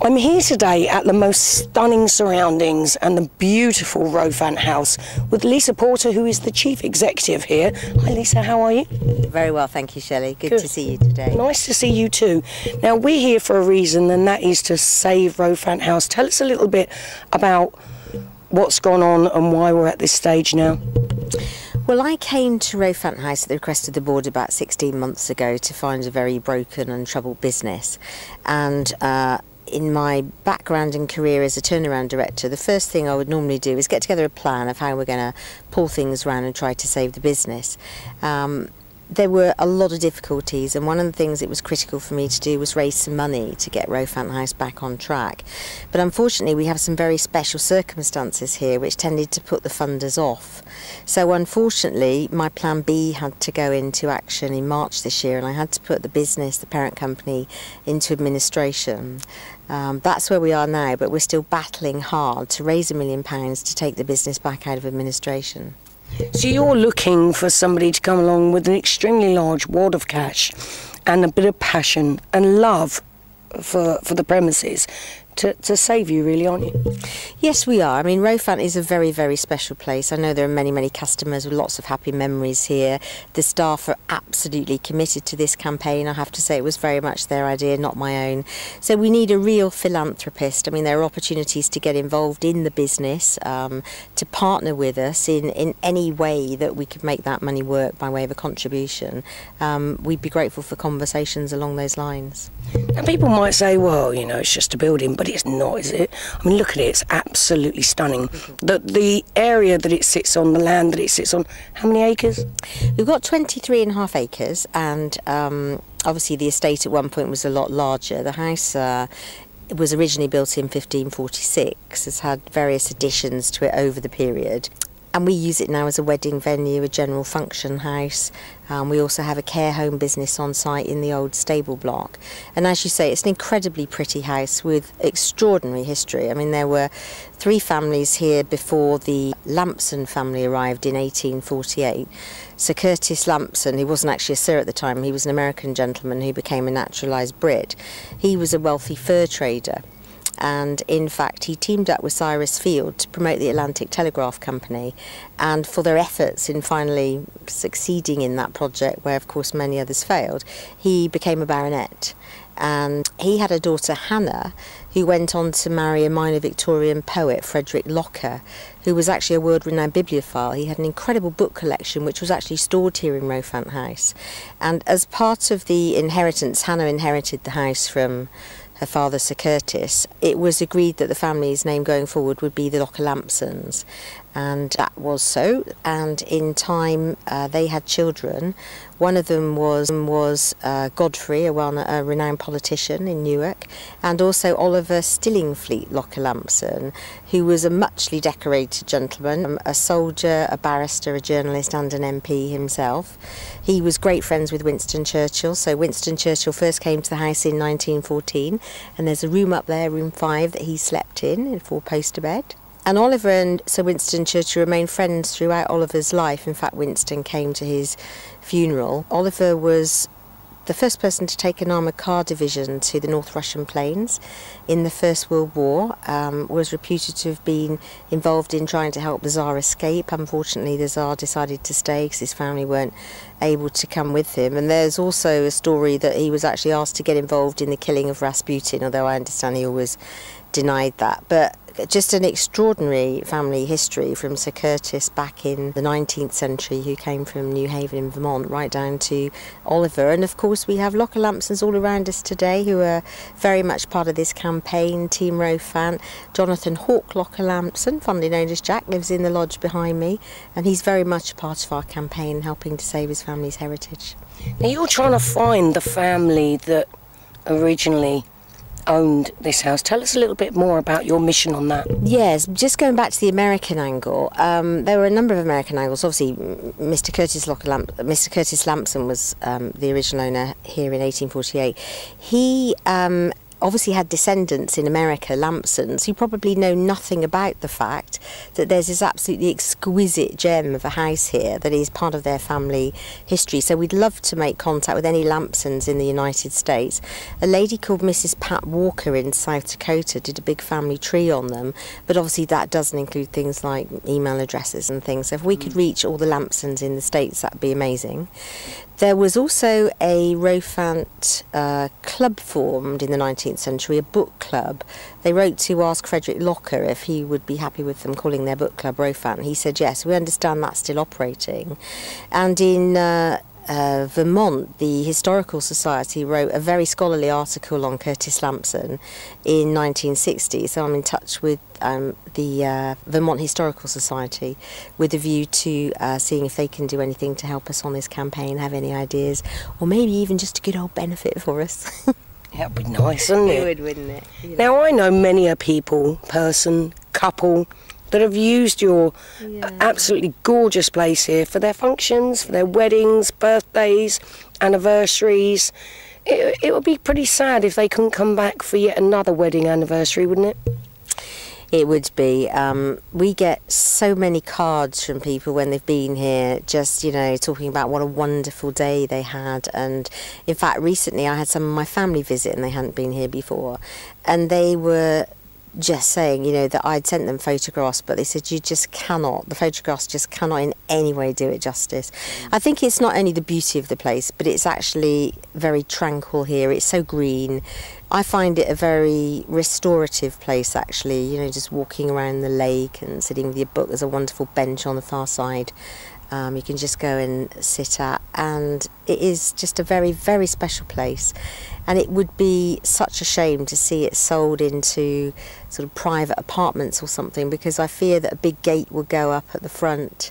I'm here today at the most stunning surroundings and the beautiful Rowfant House with Lisa Porter, who is the Chief Executive here. Hi Lisa, how are you? Very well, thank you, Shelley. Good to see you today. Nice to see you too. Now, we're here for a reason, and that is to save Rowfant House. Tell us a little bit about what's gone on and why we're at this stage now. Well, I came to Rowfant House at the request of the board about 16 months ago to find a very broken and troubled business. And in my background and career as a turnaround director, the first thing I would normally do is get together a plan of how we're going to pull things around and try to save the business. There were a lot of difficulties, and one of the things it was critical for me to do was raise some money to get Rowfant House back on track. But unfortunately we have some very special circumstances here which tended to put the funders off. So unfortunately my plan B had to go into action in March this year, and I had to put the business, the parent company, into administration. That's where we are now, but we're still battling hard to raise £1 million to take the business back out of administration. So you're looking for somebody to come along with an extremely large wad of cash and a bit of passion and love for the premises to save you, really, aren't you? Yes, we are. I mean, Rowfant is a very, very special place. I know there are many, many customers with lots of happy memories here. The staff are absolutely committed to this campaign. I have to say it was very much their idea, not my own. So we need a real philanthropist. I mean, there are opportunities to get involved in the business, to partner with us in any way that we could make that money work by way of a contribution. We'd be grateful for conversations along those lines. And people might say, well, you know, it's just a building, but it's not, is it? I mean, look at it, it's absolutely stunning. The area that it sits on, the land that it sits on, how many acres? We've got 23.5 acres, and obviously the estate at one point was a lot larger. The house was originally built in 1546, has had various additions to it over the period. And we use it now as a wedding venue, a general function house. We also have a care home business on site in the old stable block. And as you say, it's an incredibly pretty house with extraordinary history. I mean, there were 3 families here before the Lampson family arrived in 1848. Sir Curtis Lampson, he wasn't actually a Sir at the time, he was an American gentleman who became a naturalised Brit. He was a wealthy fur trader. And in fact he teamed up with Cyrus Field to promote the Atlantic Telegraph Company, and for their efforts in finally succeeding in that project, where of course many others failed, he became a baronet. And he had a daughter, Hannah, who went on to marry a minor Victorian poet, Frederick Locker, who was actually a world-renowned bibliophile. He had an incredible book collection which was actually stored here in Rowfant House. And as part of the inheritance, Hannah inherited the house from her father, Sir Curtis. It was agreed that the family's name going forward would be the Locker Lampsons, and that was so. And in time they had children. One of them was Godfrey, a renowned politician in Newark, and also Oliver Stillingfleet Locker Lampson, who was a muchly decorated gentleman, a soldier, a barrister, a journalist and an MP himself. He was great friends with Winston Churchill, so Winston Churchill first came to the house in 1914, and there's a room up there, room 5, that he slept in a 4-poster bed. And Oliver and Sir Winston Churchill remained friends throughout Oliver's life. In fact, Winston came to his funeral. Oliver was the first person to take an armoured car division to the North Russian plains in the First World War, was reputed to have been involved in trying to help the Tsar escape. Unfortunately, the Tsar decided to stay because his family weren't able to come with him. And there's also a story that he was actually asked to get involved in the killing of Rasputin, although I understand he always denied that. But just an extraordinary family history from Sir Curtis back in the 19th century, who came from New Haven in Vermont, right down to Oliver. And of course we have Locker Lampsons all around us today who are very much part of this campaign. Team Rowfant. Jonathan Hawke Locker Lampson, fondly known as Jack, lives in the lodge behind me, and he's very much a part of our campaign, helping to save his family's heritage. Now you're trying to find the family that originally owned this house. Tell us a little bit more about your mission on that. Yes, just going back to the American angle, there were a number of American angles. Obviously, Mr. Curtis Lampson was the original owner here in 1848. He obviously had descendants in America, Lampsons, who probably know nothing about the fact that there's this absolutely exquisite gem of a house here that is part of their family history. So we'd love to make contact with any Lampsons in the United States. A lady called Mrs. Pat Walker in South Dakota did a big family tree on them, but obviously that doesn't include things like email addresses and things. So if we could reach all the Lampsons in the States, that'd be amazing. There was also a Rowfant club formed in the 19th century, a book club. They wrote to ask Frederick Locker if he would be happy with them calling their book club Rowfant. He said yes, we understand that's still operating. And in Vermont, the Historical Society wrote a very scholarly article on Curtis Lampson in 1960, so I'm in touch with the Vermont Historical Society with a view to seeing if they can do anything to help us on this campaign, have any ideas, or maybe even just a good old benefit for us. That'd be nice, wouldn't it? It would, wouldn't it? You know. Now, I know many a people, person, couple, that have used your absolutely gorgeous place here for their functions, for their weddings, birthdays, anniversaries. It would be pretty sad if they couldn't come back for yet another wedding anniversary, wouldn't it? It would be. We get so many cards from people when they've been here, just, you know, talking about what a wonderful day they had. And in fact, recently I had some of my family visit and they hadn't been here before. And they were just saying, you know, that I'd sent them photographs, but they said you just cannot, the photographs just cannot in any way do it justice. I think it's not only the beauty of the place, but it's actually very tranquil here. It's so green. I find it a very restorative place, actually, you know, just walking around the lake and sitting with your book. There's a wonderful bench on the far side you can just go and sit at, and it is just a very, very special place. And it would be such a shame to see it sold into sort of private apartments or something, because I fear that a big gate would go up at the front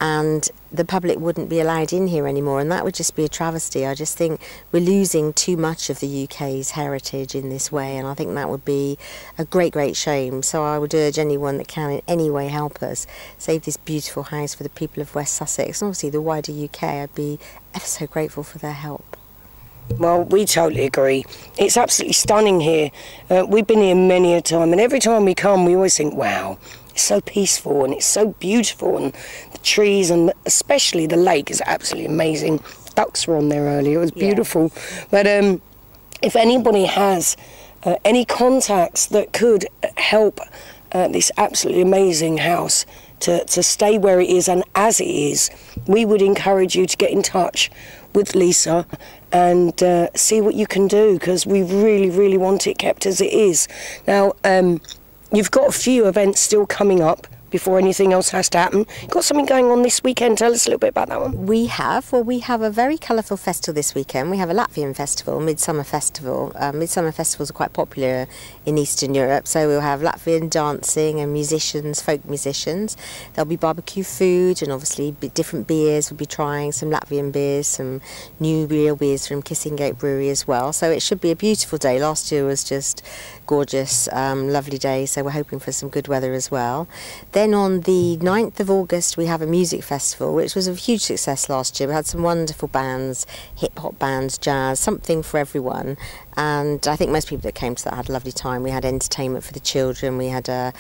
and the public wouldn't be allowed in here anymore, and that would just be a travesty. I just think we're losing too much of the UK's heritage in this way, and I think that would be a great, great shame. So I would urge anyone that can in any way help us save this beautiful house for the people of West Sussex, and obviously the wider UK. I'd be ever so grateful for their help. Well, we totally agree. It's absolutely stunning here. We've been here many a time, and every time we come we always think, wow, it's so peaceful and it's so beautiful, and the trees and especially the lake is absolutely amazing. Ducks were on there earlier, it was beautiful. But if anybody has any contacts that could help this absolutely amazing house to stay where it is and as it is, we would encourage you to get in touch with Lisa and see what you can do, because we really, really want it kept as it is. Now, you've got a few events still coming up before anything else has to happen. You've got something going on this weekend. Tell us a little bit about that one. We have a very colourful festival this weekend. We have a Latvian festival, Midsummer Festival. Midsummer festivals are quite popular in Eastern Europe, so we'll have Latvian dancing and musicians, folk musicians. There'll be barbecue food and obviously different beers. We'll be trying some Latvian beers, some new real beers from Kissing Gate Brewery as well. So it should be a beautiful day. Last year was just gorgeous, lovely day, so we're hoping for some good weather as well. Then on the 9th of August we have a music festival, which was a huge success last year. We had some wonderful bands, hip-hop bands, jazz, something for everyone. And I think most people that came to that had a lovely time. We had entertainment for the children, we had an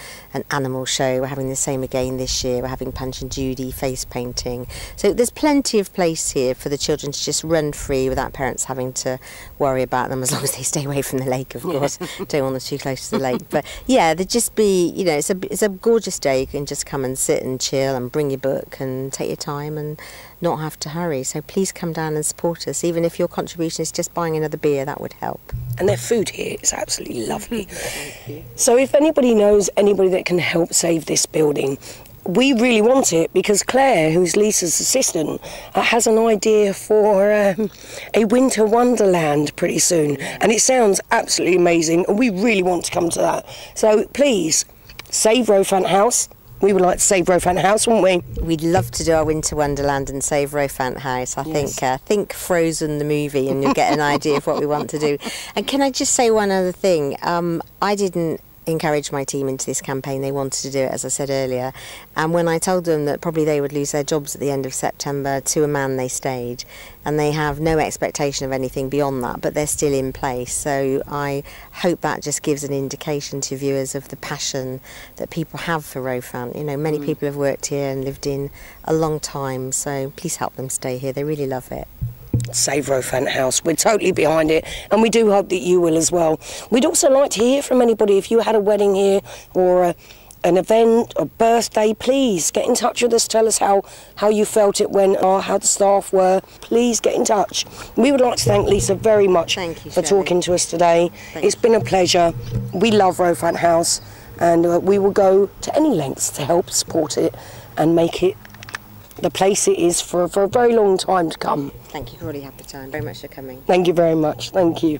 animal show. We're having the same again this year. We're having Punch and Judy, face painting. So there's plenty of place here for the children to just run free without parents having to worry about them, as long as they stay away from the lake, of course. Don't want them too close to the lake. But yeah, there'd just be, you know, it's a gorgeous day. You can just come and sit and chill and bring your book and take your time and not have to hurry. So please come down and support us. Even if your contribution is just buying another beer, that would help. And their food here is absolutely lovely. Thank you. So if anybody knows anybody that can help save this building, we really want it, because Claire, who's Lisa's assistant, has an idea for a winter wonderland pretty soon, and it sounds absolutely amazing, and we really want to come to that. So please, save Rowfant House. We would like to save Rowfant House, wouldn't we? We'd love to do our winter wonderland and save Rowfant House. I think Frozen the movie, and you'll get an idea of what we want to do. And can I just say one other thing? I didn't encouraged my team into this campaign. They wanted to do it, as I said earlier. And when I told them that probably they would lose their jobs at the end of September, to a man they stayed. And they have no expectation of anything beyond that, but they're still in place. So I hope that just gives an indication to viewers of the passion that people have for Rowfant. You know, many people have worked here and lived in a long time, so please help them stay here. They really love it. Save Rowfant House. We're totally behind it, and we do hope that you will as well. We'd also like to hear from anybody. If you had a wedding here or an event, a birthday, please get in touch with us. Tell us how you felt it went, or how the staff were. Please get in touch. We would like to thank Lisa very much for talking to us today. It's been a pleasure. We love Rowfant House, and we will go to any lengths to help support it and make it the place it is for a very long time to come. Thank you for all your happy time. Very much for coming. Thank you very much. Thank you.